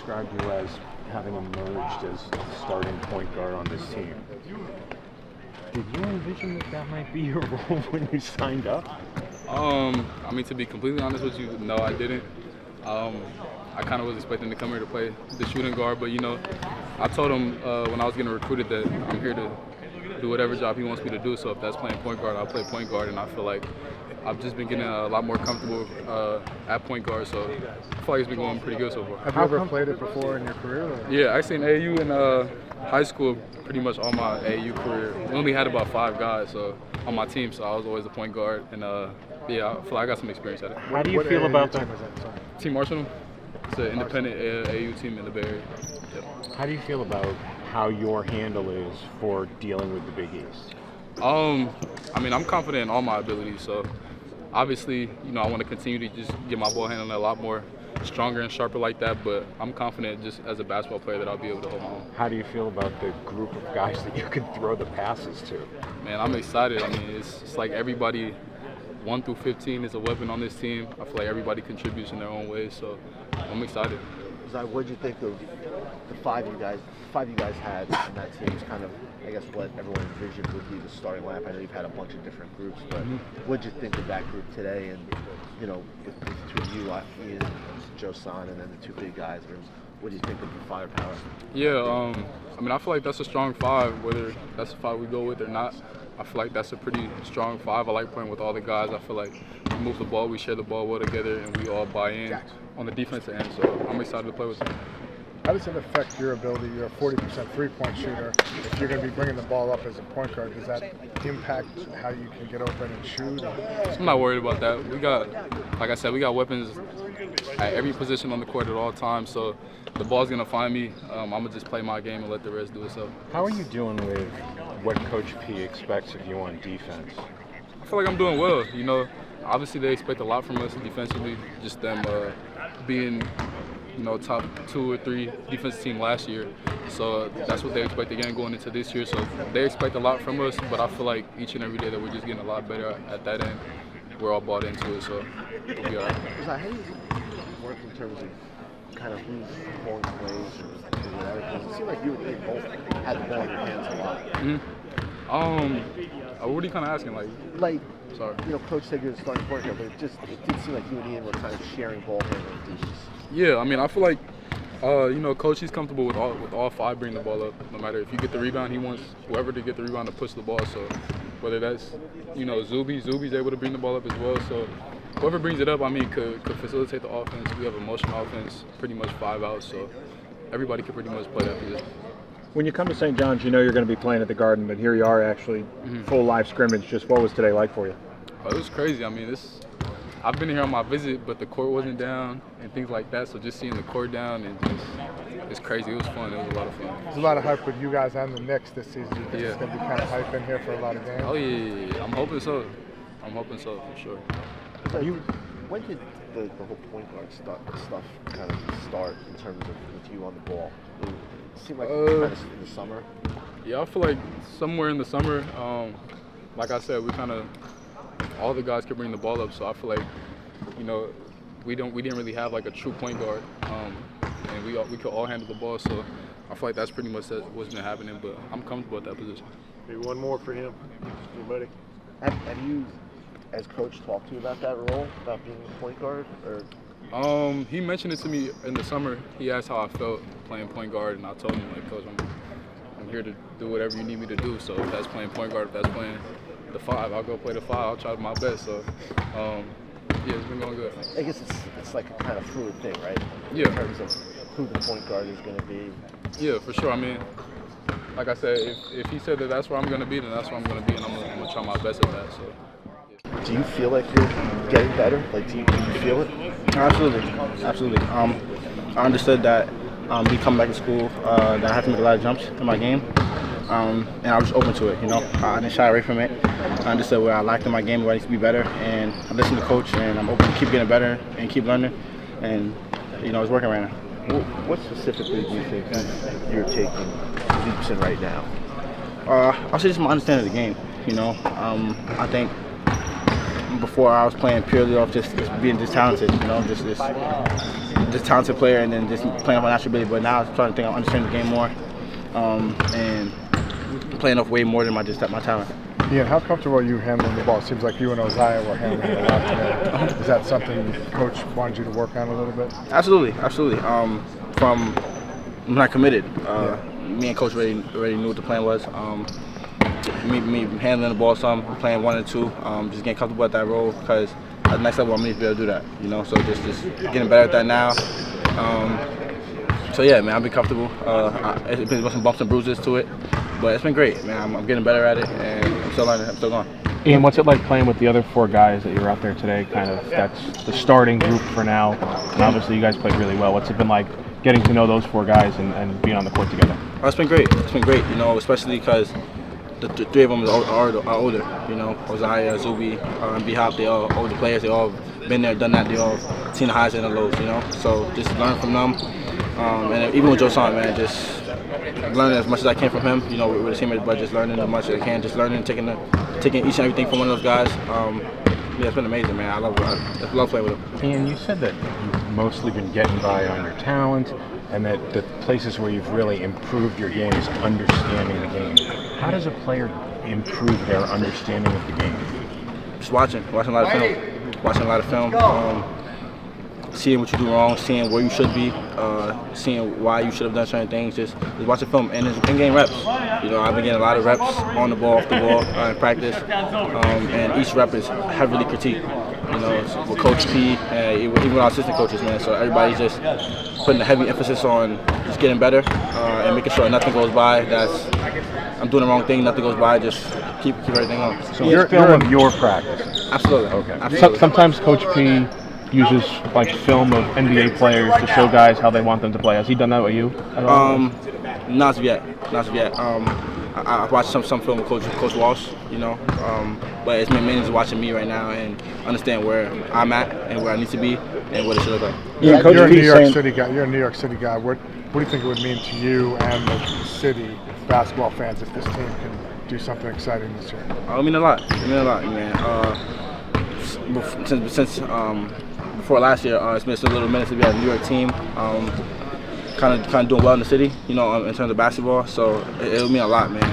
described you as having emerged as the starting point guard on this team. Did you envision that might be your role when you signed up? I mean, to be completely honest with you, no, I didn't. I kind of was expecting to come here to play the shooting guard, but I told him when I was getting recruited that I'm here to do whatever job he wants me to do. So if that's playing point guard, I'll play point guard, and I feel like I've just been getting a lot more comfortable at point guard, so I feel like it's been going pretty good so far. Have you ever played it before in your career? Or? Yeah, actually in AAU in high school, pretty much all my AAU career. We only had about 5 guys on my team, so I was always a point guard, and yeah, I feel like I got some experience at it. How do you feel about that? Team Arsenal. It's an independent AAU team in the Bay Area. Yep. How do you feel about how your handle is for dealing with the Big East? I mean, I'm confident in all my abilities, so obviously, I want to continue to just get my ball handling a lot more stronger and sharper like that, but I'm confident just as a basketball player that I'll be able to hold my own. How do you feel about the group of guys that you can throw the passes to? Man, I'm excited. I mean, it's like everybody 1 through 15 is a weapon on this team. I feel like everybody contributes in their own ways, so I'm excited. What did you think of the five you guys had in that team? Is kind of, I guess, what everyone envisioned would be the starting lineup. I know you've had a bunch of different groups, but what did you think of that group today? And with the two of you, Ian, Joe Son, and then the 2 big guys, what do you think of the firepower? Yeah, I mean, I feel like that's a strong 5, whether that's the 5 we go with or not. I feel like that's a pretty strong 5. I like playing with all the guys. I feel like we move the ball, we share the ball well together, and we all buy in on the defensive end. So I'm excited to play with them. How does it affect your ability? You're a 40% three-point shooter. If you're going to be bringing the ball up as a point guard, does that impact how you can get open and shoot? I'm not worried about that. We got, like I said, we got weapons at every position on the court at all times. So the ball's going to find me. I'm going to just play my game and let the rest do itself. How are you doing with what Coach P expects of you on defense? I feel like I'm doing well. Obviously they expect a lot from us defensively, just them being top 2 or 3 defensive team last year. So that's what they expect again going into this year. So they expect a lot from us, but I feel like each and every day that we're just getting a lot better at that end. We're all bought into it, so we'll be all right. How do you work in terms of kind of who's calling plays or whatever? Because it seemed like you and Ian both had the ball in your hands a lot. What are you kind of asking? Sorry. Coach said you're the starting point guard, but it did seem like you and Ian were kind of sharing ball handling duties. Yeah, I mean, I feel like, Coach, he's comfortable with all 5 bringing the ball up. No matter if you get the rebound, he wants whoever to get the rebound to push the ball. So whether that's, Zuby's able to bring the ball up as well. So whoever brings it up, I mean, could facilitate the offense. We have a motion offense, pretty much 5 out, so everybody can pretty much play that position. When you come to St. John's, you know you're going to be playing at the Garden, but here you are actually full live scrimmage. Just what was today like for you? Oh, it was crazy. I mean, I've been here on my visit, but the court wasn't down and things like that. So just seeing the court down and it's crazy. It was fun. It was a lot of fun. There's a lot of hype with you guys and the Knicks this season. You think it's going to be kind of hype in here for a lot of games? Oh yeah. I'm hoping so. For sure. When did the whole point guard stuff kind of start in terms of with you on the ball? It seemed like kind of in the summer. Yeah, I feel like somewhere in the summer. Like I said, we kind of all the guys could bring the ball up, so I feel like we didn't really have like a true point guard, and we could all handle the ball. So I feel like that's pretty much what's been happening. But I'm comfortable at that position. Maybe one more for him, anybody. Have you, as coach, talked to you about that role, about being a point guard, or? He mentioned it to me in the summer. He asked how I felt playing point guard, and I told him, like, Coach, I'm here to do whatever you need me to do. So if that's playing point guard, if that's playing the 5, I'll go play the 5. I'll try my best. So, yeah, it's been going good. I guess it's like a kind of fluid thing, right? Yeah. In terms of who the point guard is going to be. Yeah, for sure. I mean, like I said, if he said that that's where I'm going to be, then that's where I'm going to be, and I'm going to try my best at that. So. Do you feel like you're getting better? Like, do you feel it? Absolutely. I understood that me coming back to school, that I have to make a lot of jumps in my game, and I was open to it. I didn't shy away from it. I understood where I lacked in my game, where I need to be better, and I listened to coach, and I'm open to keep getting better and keep learning, and it's working right now. What specifically do you think you're taking leaps in right now? I'll say just my understanding of the game. I think before I was playing purely off just being just talented, just just talented player and then just playing off my natural ability. But now I'm starting to think I understand the game more and playing off way more than my talent. Ian, how comfortable are you handling the ball? It seems like you and Oziah were handling it a lot today. Is that something Coach wanted you to work on a little bit? Absolutely. From when I committed, me and Coach already knew what the plan was. Me handling the ball some, playing 1 and 2, just getting comfortable at that role because at the next level I'm going to be able to do that. So just getting better at that now. So yeah, man, I've been comfortable. It's been some bumps and bruises to it, but it's been great, man. I'm getting better at it, and I'm still learning. I'm still going. Ian, what's it like playing with the other 4 guys that you're out there today? Kind of that's the starting group for now, and obviously you guys played really well. What's it been like getting to know those 4 guys and being on the court together? It's been great. It's been great, especially because the 3 of them are older. Oziah, Zuby, and B-Hop, they all older players. They all been there, done that. They all seen the highs and the lows. So just learn from them. And even with Josan, man, just learning as much as I can from him. With the teammates, but just learning as much as I can. Just learning, taking each and everything from one of those guys. It's been amazing, man. I love playing with him. Ian, you said that you've mostly been getting by on your talent, and that the places where you've really improved your game is understanding the game. How does a player improve their understanding of the game? Just watching a lot of film. Seeing what you do wrong, seeing where you should be, seeing why you should have done certain things. Just watching film and it's in-game reps. I've been getting a lot of reps on the ball, off the ball in practice, and each rep is heavily critiqued. With Coach P, even with our assistant coaches, man. So everybody's just putting a heavy emphasis on just getting better and making sure nothing goes by. I'm doing the wrong thing, nothing goes by. Just keep everything on. So you're film of your practice. Absolutely. Okay. Absolutely. Sometimes Coach P uses film of NBA players to show guys how they want them to play. Has he done that with you at all? Not as yet. I watched some film with Coach Walsh, but it's mainly just watching me right now and understand where I'm at and where I need to be and what it should look like. Yeah, you're a New York City guy. You're a New York City guy. What do you think it would mean to you and the city basketball fans if this team can do something exciting this year? It means a lot. Man. Since before last year, it's been a little minute to be at a New York team. Kind of doing well in the city, in terms of basketball. So it'll mean a lot, man.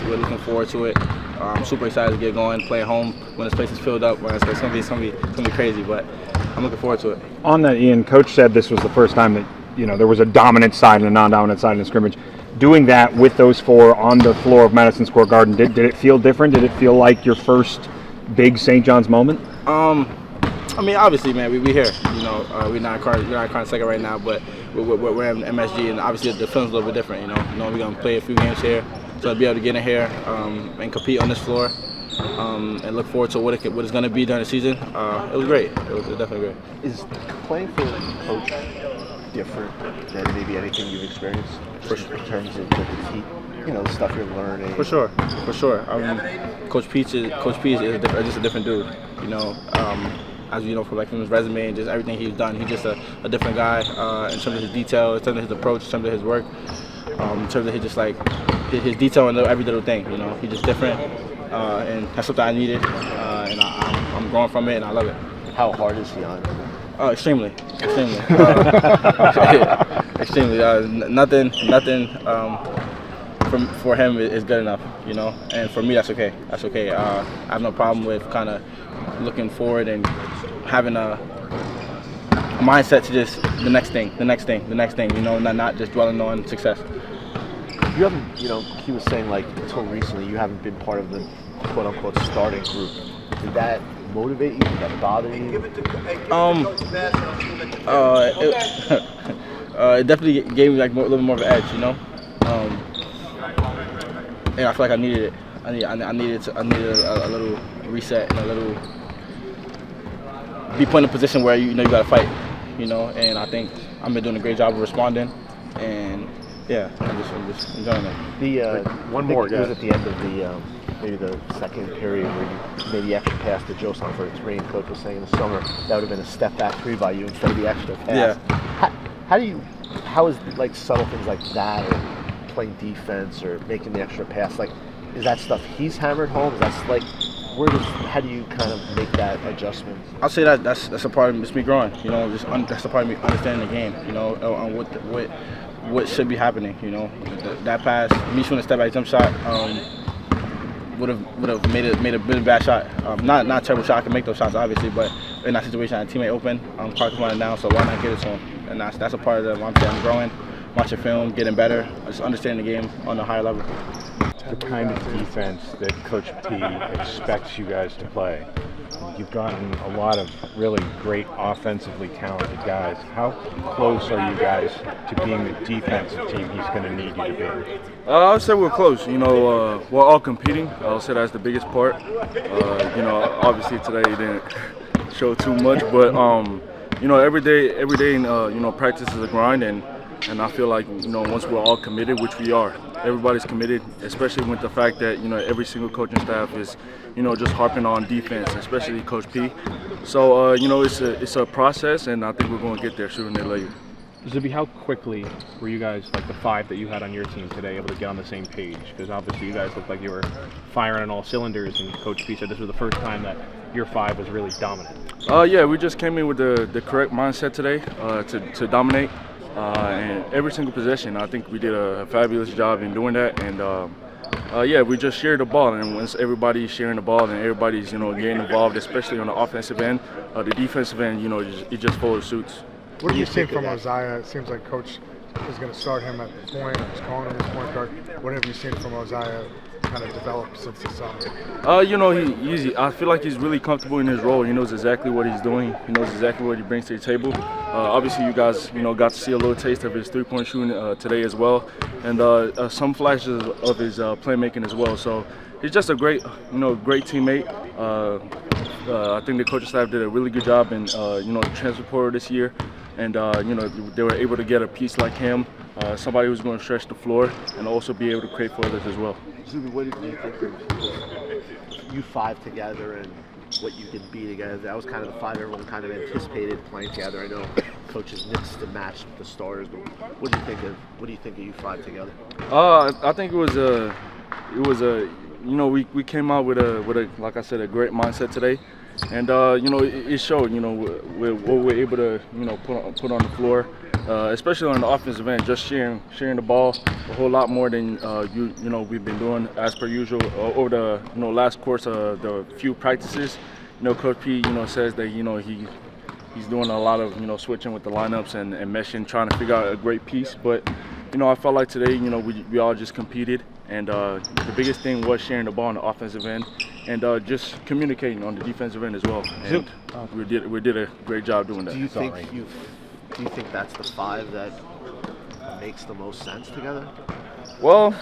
We're looking forward to it. I'm super excited to get going, play home when this place is filled up. It's gonna be crazy, but I'm looking forward to it. On that, Ian, Coach said this was the first time that there was a dominant side and a non-dominant side in the scrimmage. Doing that with those 4 on the floor of Madison Square Garden, did it feel different? Did it feel like your first big St. John's moment? Obviously, man, we here. We're not current second right now, but we're in MSG, and obviously the feeling's a little bit different. We're gonna play a few games here, so to be able to get in here and compete on this floor, and look forward to what it's gonna be during the season. It was great. It was definitely great. Is playing for a coach different than maybe anything you've experienced in terms of the heat? The stuff you're learning. For sure. Coach P is just a different dude. As you know from his resume and just everything he's done, he's just a different guy in terms of his detail, in terms of his approach, in terms of his work, in terms of his detail in every little thing. He's just different, and that's something I needed, and I'm growing from it, and I love it. How hard is he on you? Extremely. Extremely. Nothing for him is good enough, and for me that's okay. I have no problem with kind of looking forward and having a mindset to just the next thing, not just dwelling on success. You haven't, he was saying until recently you haven't been part of the quote unquote starting group. Did that motivate you? Did that bother you? It definitely gave me a little bit more of an edge, and I feel like I needed it. I needed a little reset and a little be put in a position where you got to fight, and I think I've been doing a great job of responding, and yeah, I'm just enjoying it. One more, it was at the end of the maybe the second period where you made the extra pass to Josan for a screen. Coach was saying in the summer that would have been a step back 3 by you instead of the extra pass. Yeah. How is subtle things like that, or playing defense, or making the extra pass, is that stuff he's hammered home? Is that like how do you kind of make that adjustment? I'll say that's a part of it's me growing. You know, that's a part of me understanding the game. You know, on what should be happening. You know, that pass, me shooting a step back jump shot, would have made a really bad shot. Not a terrible shot. I can make those shots obviously, but in that situation, a teammate open, clock running down, so why not get it to him? And that's a part of I'm growing, watching film, getting better, just understanding the game on a higher level. The kind of defense that Coach P expects you guys to play. You've gotten a lot of really great offensively talented guys. How close are you guys to being the defensive team he's going to need you to be? I would say we're close. You know, we're all competing. I'll say that's the biggest part. You know, obviously today he didn't show too much, but you know, every day, you know, practice is a grind, and I feel like, you know, once we're all committed, which we are, everybody's committed, especially with the fact that, you know, every single coaching staff is, you know, just harping on defense, especially Coach P. So, you know, it's a process, and I think we're going to get there sooner than later. Zuby, how quickly were you guys, like the 5 that you had on your team today, able to get on the same page? Because obviously you guys looked like you were firing on all cylinders, and Coach P said this was the first time that your 5 was really dominant. Yeah, we just came in with the correct mindset today to dominate. And every single possession, I think we did a fabulous job in doing that. And yeah, we just shared the ball, and once everybody's sharing the ball and everybody's, you know, getting involved, especially on the offensive end, the defensive end, you know, it just follows suits. What have you seen from Ozziah? It seems like Coach is going to start him at the point, or he's calling him his point guard. What have you seen from Ozziah kind of develop since the summer? You know, I feel like he's really comfortable in his role. He knows exactly what he's doing. He knows exactly what he brings to the table. Obviously, you guys, you know, got to see a little taste of his three-point shooting today as well, and some flashes of his playmaking as well. So he's just a great, you know, great teammate. I think the coaching staff did a really good job in, you know, the transfer portal this year. And, you know, they were able to get a piece like him, somebody who's going to stretch the floor and also be able to create for others as well. Zuby, what do you think of you 5 together and what you can be together? That was kind of the 5 everyone kind of anticipated playing together. I know coaches mixed and matched the starters, but what do you think of you 5 together? I think it was a, you know, we came out with a like I said, a great mindset today. And you know, it showed. You know, what we're able to, you know, put on the floor, especially on the offensive end, just sharing the ball a whole lot more than you know we've been doing as per usual over the, you know, last course of the few practices. You know, Coach P, you know, says that, you know, he's doing a lot of, you know, switching with the lineups and meshing, trying to figure out a great piece. But you know, I felt like today, you know, we all just competed. And the biggest thing was sharing the ball on the offensive end and just communicating on the defensive end as well. And we did a great job doing that. Do you think that's the 5 that makes the most sense together? Well,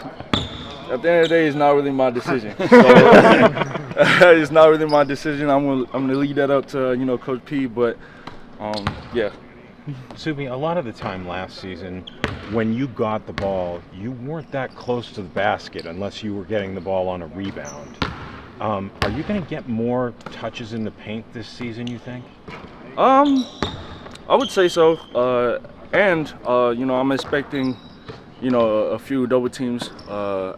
at the end of the day, it's not really my decision. So, it's not really my decision. I'm gonna leave that up to, you know, Coach P. But yeah. Zuby, a lot of the time last season, when you got the ball, you weren't that close to the basket unless you were getting the ball on a rebound. Are you going to get more touches in the paint this season, you think? I would say so. And you know, I'm expecting, you know, a few double teams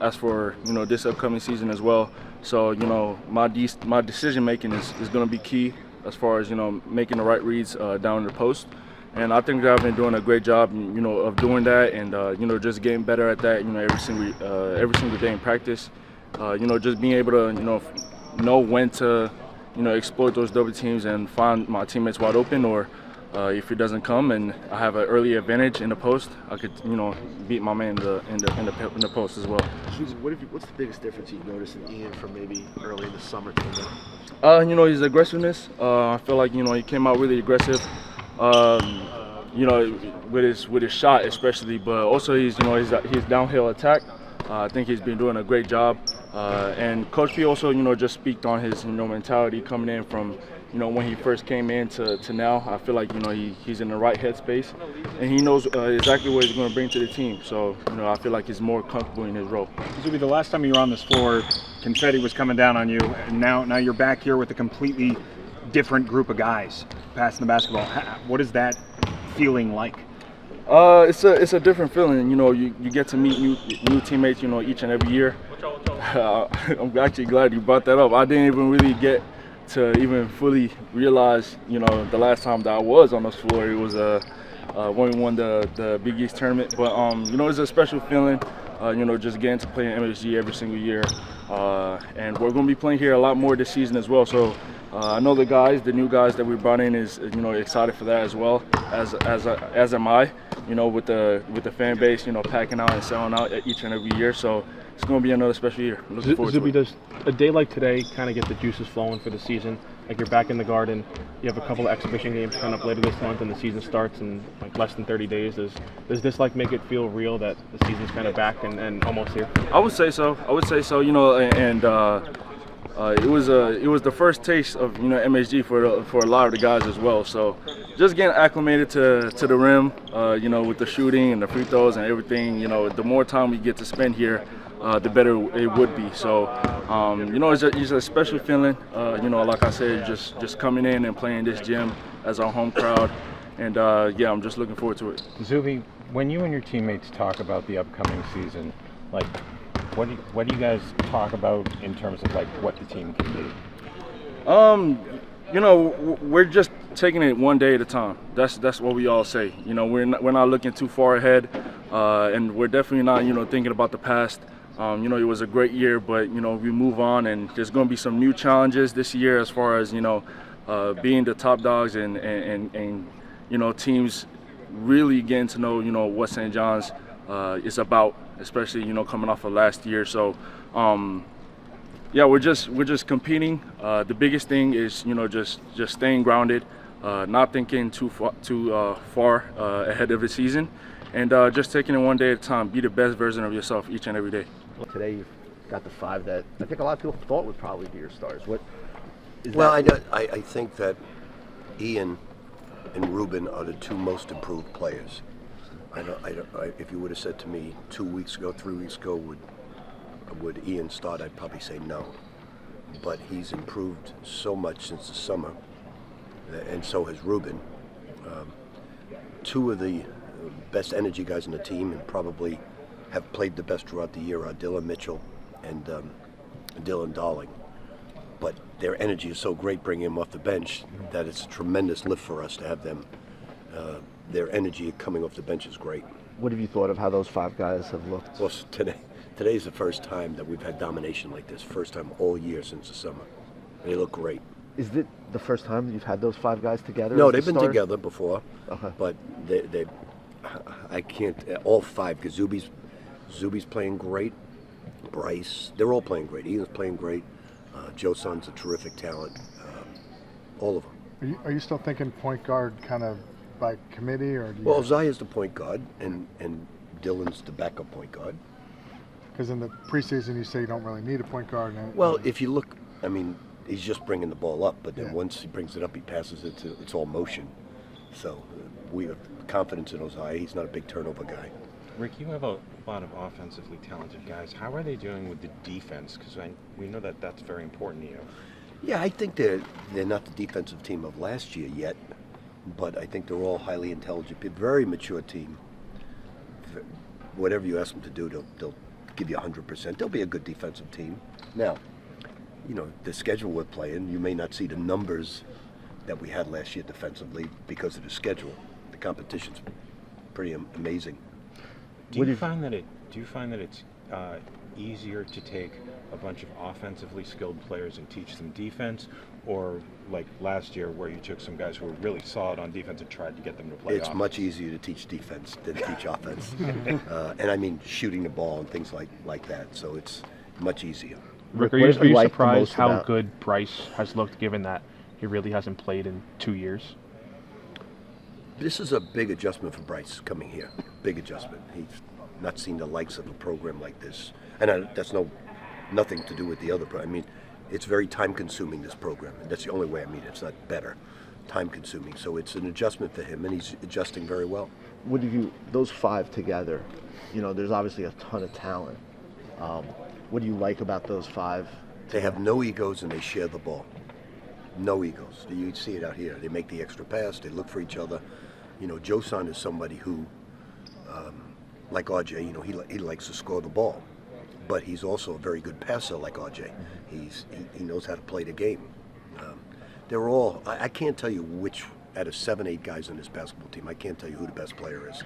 as for, you know, this upcoming season as well. So, you know, my decision making is going to be key as far as, you know, making the right reads down in the post. And I think that I've been doing a great job, you know, of doing that, and you know, just getting better at that, you know, every single day in practice. You know, just being able to, you know when to, you know, exploit those double teams and find my teammates wide open, or if it doesn't come and I have an early advantage in the post, I could, you know, beat my man in the post as well. What's the biggest difference you've noticed in Ian from maybe early in the summer to now? You know, his aggressiveness. I feel like, you know, he came out really aggressive. You know, with his shot especially, but also his downhill attack. I think he's been doing a great job. And Coach P also, you know, just speaked on his, you know, mentality coming in from, you know, when he first came in to now. I feel like, you know, he's in the right headspace, and he knows exactly what he's going to bring to the team. So, you know, I feel like he's more comfortable in his role. Zuby, the last time you were on this floor, confetti was coming down on you, and now you're back here with a completely different group of guys passing the basketball. What is that feeling like? It's a different feeling. You know, you get to meet new teammates, you know, each and every year. I'm actually glad you brought that up. I didn't even really get to even fully realize, the last time that I was on the floor, it was when we won the Big East tournament. But it's a special feeling, just getting to play in MSG every single year. And we're going to be playing here a lot more this season as well. So I know the new guys that we brought in is, excited for that as well, as am I, with the fan base, packing out and selling out each and every year. So it's going to be another special year. Looking forward to it. Zuby, does a day like today kind of get the juices flowing for the season? Like, you're back in the Garden, you have a couple of exhibition games coming up later this month, and the season starts in like less than 30 days. Does this make it feel real that the season's kind of back and almost here? I would say so. And it was the first taste of MSG for a lot of the guys as well. So just getting acclimated to the rim, with the shooting and the free throws and everything. The more time we get to spend here, the better it would be. So it's a special feeling. Like I said, just coming in and playing this gym as our home crowd, and I'm just looking forward to it. Zuby, when you and your teammates talk about the upcoming season, like, what do you guys talk about in terms of like what the team can be? We're just taking it one day at a time. That's what we all say. We're not looking too far ahead, and we're definitely not thinking about the past. It was a great year, but we move on, and there's going to be some new challenges this year as far as being the top dogs and teams really getting to know what St. John's is about, especially coming off of last year. So we're just competing. The biggest thing is just staying grounded, not thinking too far ahead of the season, and just taking it one day at a time. Be the best version of yourself each and every day. Today you've got the 5 that I think a lot of people thought would probably be your stars. What is Well, that? I think that Ian and Ruben are the 2 most improved players. If you would have said to me 2 weeks ago, 3 weeks ago, would Ian start, I'd probably say no. But he's improved so much since the summer, and so has Ruben. 2 of the best energy guys on the team, and probably have played the best throughout the year, are Dylan Mitchell and Dylan Darling. But their energy is so great bringing them off the bench that it's a tremendous lift for us to have them. Their energy coming off the bench is great. What have you thought of how those 5 guys have looked? Well, today's the first time that we've had domination like this. First time all year since the summer. They look great. Is it the first time that you've had those 5 guys together? No, as they've the been stars? together before, but I can't, all 5, because Zuby's playing great, Bryce, they're all playing great. Ian's playing great. Joe Son's a terrific talent. All of them. Are you still thinking point guard kind of by committee, or? Well, Zaya's the point guard, and Dylan's the backup point guard. Because in the preseason you say you don't really need a point guard. Well, if you look, he's just bringing the ball up, but then once he brings it up, he passes it to, it's all motion. So we have confidence in Ozai. He's not a big turnover guy. Rick, you have a lot of offensively talented guys. How are they doing with the defense? Because we know that that's very important to you. Yeah, I think they're not the defensive team of last year yet, but I think they're all highly intelligent, very mature team. Whatever you ask them to do, they'll give you 100%. They'll be a good defensive team. Now, the schedule we're playing, you may not see the numbers that we had last year defensively because of the schedule. The competition's pretty amazing. Do you find that it's easier to take a bunch of offensively skilled players and teach them defense, or like last year where you took some guys who were really solid on defense and tried to get them to play offense? It's much easier to teach defense than teach offense. And I mean shooting the ball and things like that. So it's much easier. Rick, are you surprised how good Bryce has looked, given that he really hasn't played in 2 years? This is a big adjustment for Bryce coming here. Big adjustment. He's not seen the likes of a program like this. And that's nothing to do with the other program. It's very time-consuming, this program. And that's the only way it's not better. Time-consuming. So it's an adjustment for him, and he's adjusting very well. What do those 5 together, there's obviously a ton of talent. What do you like about those 5? They have no egos, and they share the ball. No egos. You see it out here. They make the extra pass. They look for each other. Joe Son is somebody who, like RJ, he likes to score the ball. but he's also a very good passer like RJ. He knows how to play the game. They're all, I can't tell you which, out of 7, 8 guys on this basketball team, I can't tell you who the best player is.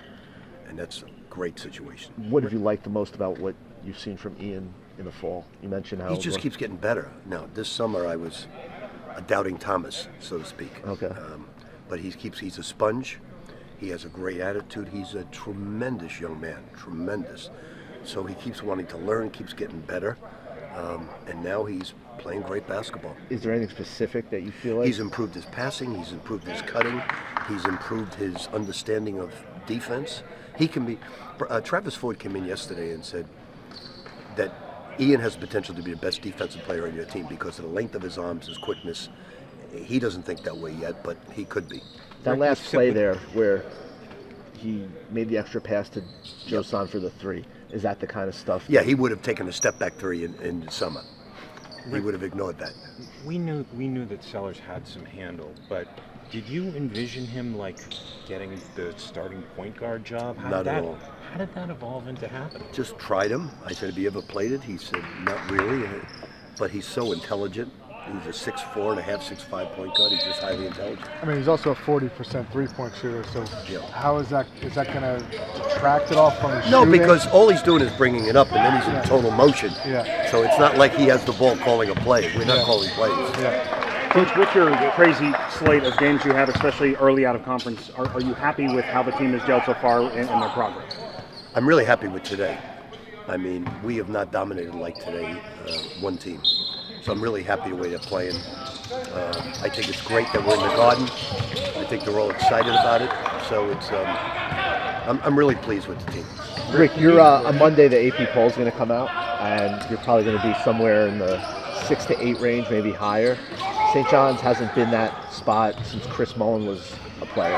And that's a great situation. What have you liked the most about what you've seen from Ian in the fall? You mentioned how he just keeps getting better. Now, this summer I was a doubting Thomas, so to speak. Okay. But he's a sponge. He has a great attitude. He's a tremendous young man, tremendous. So he keeps wanting to learn, keeps getting better, and now he's playing great basketball. Is there anything specific that you feel like? He's improved his passing, he's improved his cutting, he's improved his understanding of defense. He can be. Travis Ford came in yesterday and said that Ian has the potential to be the best defensive player on your team because of the length of his arms, his quickness. He doesn't think that way yet, but he could be. That last play there where he made the extra pass to Joe Son for the 3, is that the kind of stuff? Yeah, he would have taken a step back 3 in the summer. He would have ignored that. We knew that Sellers had some handle, but did you envision him like getting the starting point guard job? Not at all. How did that evolve into happening? Just tried him. I said, have you ever played it? He said, not really. But he's so intelligent. He's a 6'4" and a half, 6'5" point guard. He's just highly intelligent. I mean, he's also a 40% three-point shooter. So Yeah. how is that going to detract it off from his No, shooting? because all he's doing is bringing it up, and then he's in total motion. Yeah. So it's not like he has the ball calling a play. We're not calling plays. Yeah. Coach, with your crazy slate of games you have, especially early out of conference, are you happy with how the team has gelled so far and their progress? I'm really happy with today. I mean, we have not dominated like today, one team. So I'm really happy the way they're playing. I think it's great that we're in the Garden. I think they're all excited about it. So it's, I'm really pleased with the team. Rick, you're on Monday. The AP poll is going to come out, and you're probably going to be somewhere in the 6 to 8 range, maybe higher. St. John's hasn't been that spot since Chris Mullen was a player.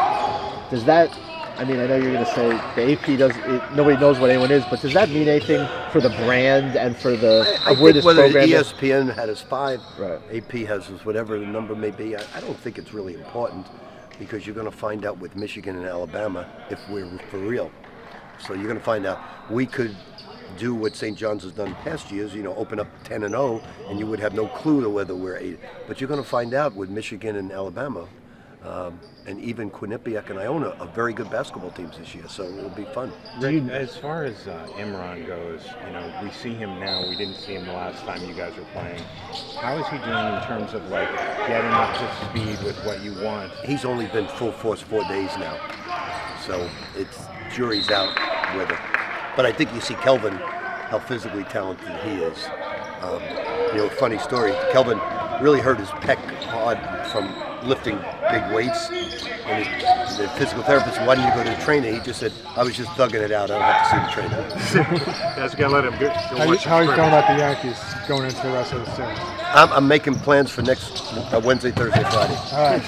Does that? I mean, I know you're going to say the AP nobody knows what anyone is, but does that mean anything for the brand and for where this whether program is? ESPN had us 5, Right. AP has us whatever the number may be, I don't think it's really important because you're going to find out with Michigan and Alabama if we're for real. So you're going to find out. We could do what St. John's has done past years, open up 10-0, and you would have no clue to whether we're 8. But you're going to find out with Michigan and Alabama. And even Quinnipiac and Iona are very good basketball teams this year, so it'll be fun. Rick, as far as Imran goes, we see him now. We didn't see him the last time you guys were playing. How is he doing in terms of like getting up to speed with what you want? He's only been full force 4 days now, so it's jury's out whether. But I think you see Kelvin, how physically talented he is. Funny story. Kelvin really hurt his pec hard from lifting big weights. And the physical therapist said, why didn't you go to the trainer? He just said, I was just thugging it out. I don't have to see the trainer. That's got to let him go How watch are you the feeling about the Yankees going into the rest of the series? I'm making plans for next Wednesday, Thursday, Friday. All right.